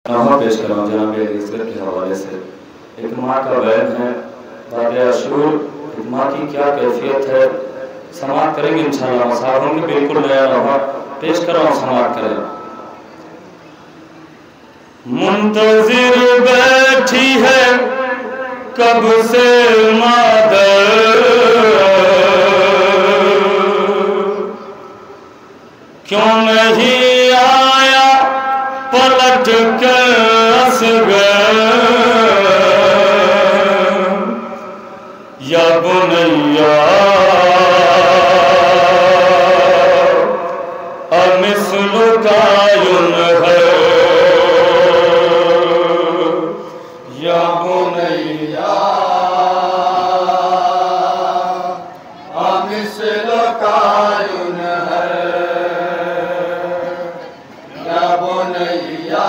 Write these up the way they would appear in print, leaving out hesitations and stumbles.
नवा पेश कर रहा हूँ जनाब इज़्ज़त के हवाले से। एक माँ का बयान है बादशाह, एक माँ की क्या कैफियत है, समाप्त करेंगे इंशाअल्लाह। साहबों की बिल्कुल नया नवा पेश कर रहा हूँ, समाप्त करें। मुंतजिर बैठी है कब से मादर, क्यों नहीं आया पलट कर असगर, या बुनैया अमिस्लुका युनहर, या बुनैया अमिस्लुका युनहर, या बुनैया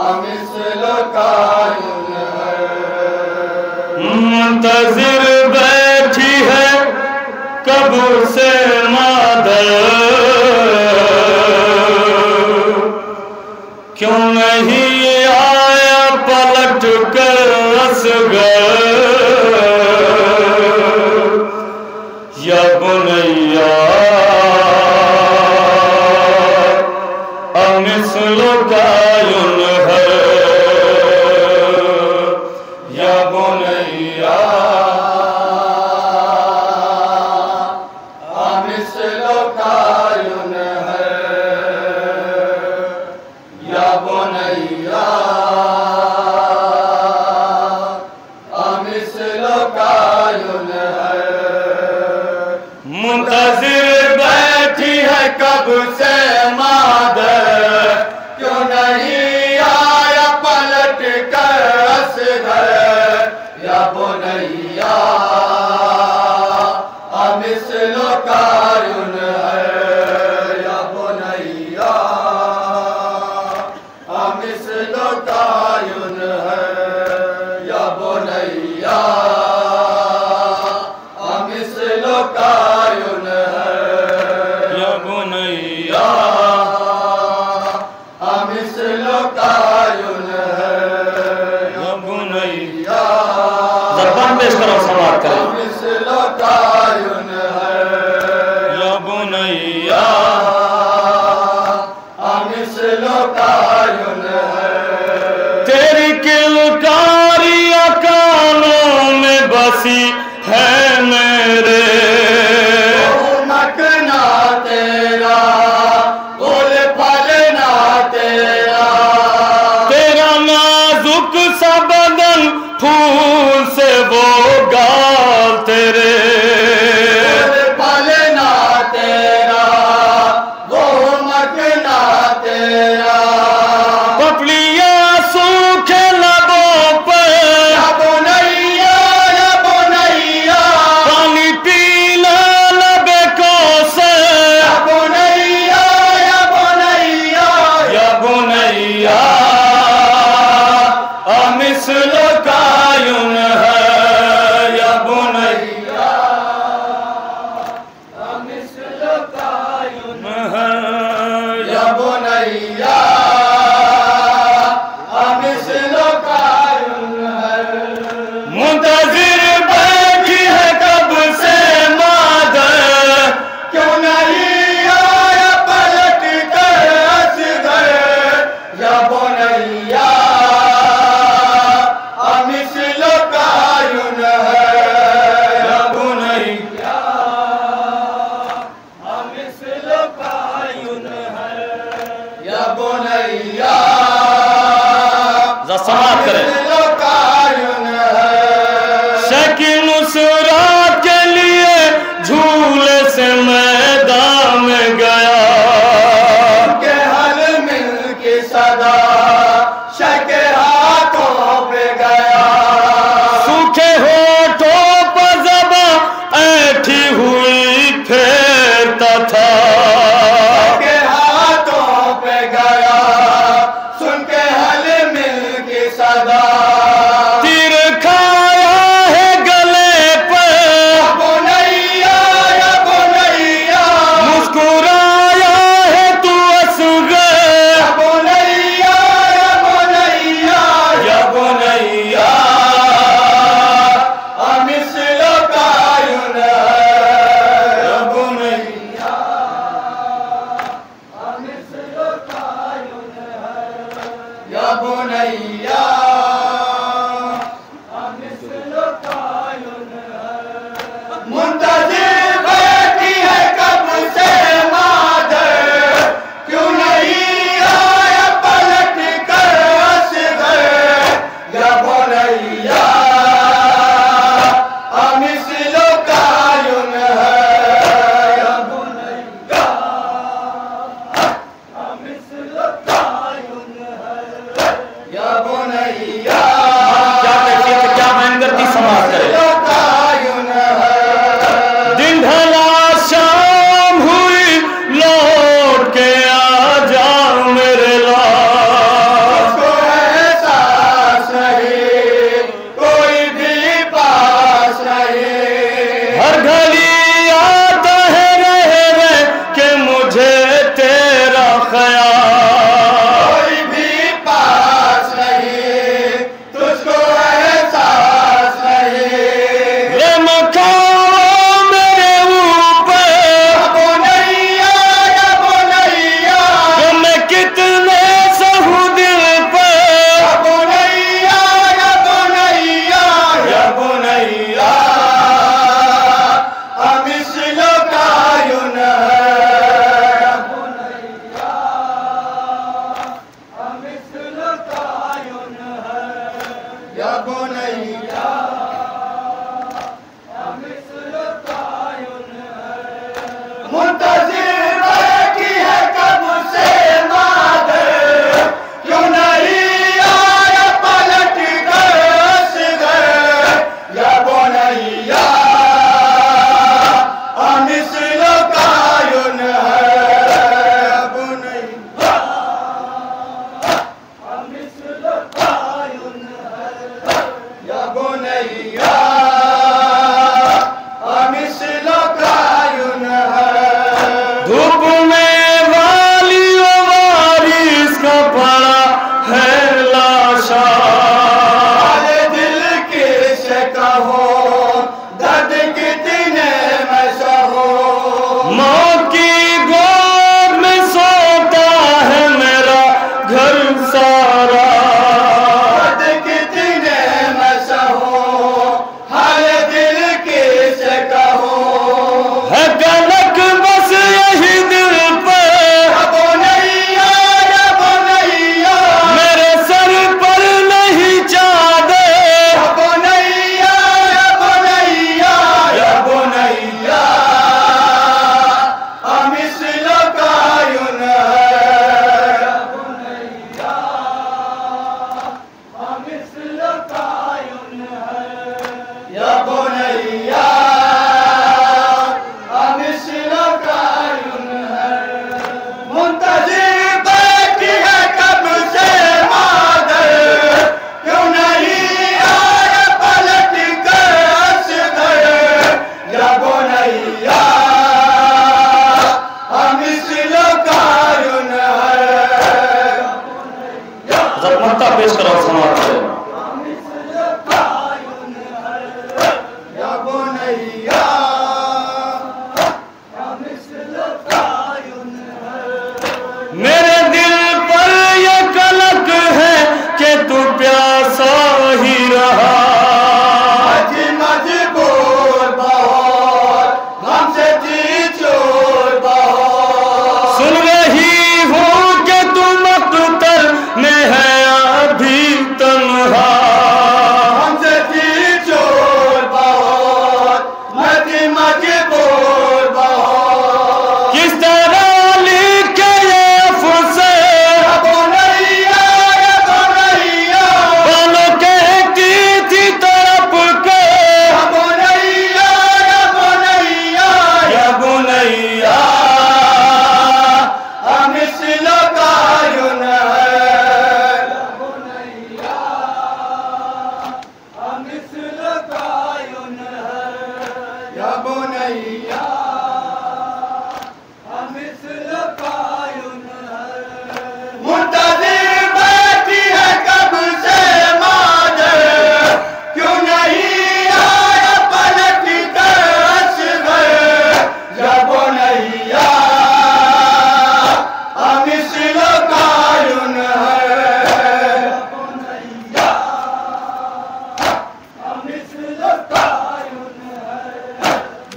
अमिस्लुका युनहर। मुंतजिर बैठी है कब से मादर, क्यों नहीं आया पलट कर असगर, या बुनैया अमिस्लुका युनहर, या बुनैया अमिस्लुका युनहर, या बुनैया अमिस्लुका युनहर। मुंतजिर बैठी है कब से मादर, क्यों नहीं आया पलट कर असगर, या बुनैया अमिस्लुका युनहर, या बुनैया अमिस्लुका युनहर, या बुनैया अमिस्लुका युनहर, या बुनैया अमिस्लुका युनहर, या बुनैया ज़बान पेश करो, समाप्त करें। अमिस्लुका युनहर, या बुनैया अमिस्लुका युनहर। तेरी किलकारियाँ कानों में बसी है मेरे, मकना तेरा बोल पलना तेरा, तेरा नाजुक सा बदन फूल से वो गाल तेरे, पलना तेरा वो मकना तेरा, पपलियाँ सूखे लबों पर, या बुनैया पानी पीना लबे को से, या बुनैया या बुनैया अमिस्लुका युनहर, या बुनैया अमिस्लुका युनहर, या बुनैया अमिस्लुका युनहर। मुंतजिर बैठी है कब से मादर, क्यों नहीं आया पलट कर असगर, या बुनैया अमिस्लुका युनहर, या बुनैया अमिस्लुका युनहर, या बुनैया समाप्त करें। अमिस्लुका युनहर। शकीन उसरा के लिए झूले से मैदान में गया, के हल मिल की सदा शके हाथों पे गया, सूखे होठों पर ज़बां ऐठी हुई फेरता था, के हाथों पे गया बुनैया मुंतज़िर बैठी है कब से मादर, क्यों नहीं आया पलट कर असगर। या बुनैया अमिस्लो कायुन है, या बुनैया अमिस्लो कायुन है, या बुनैया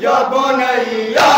या बुनैया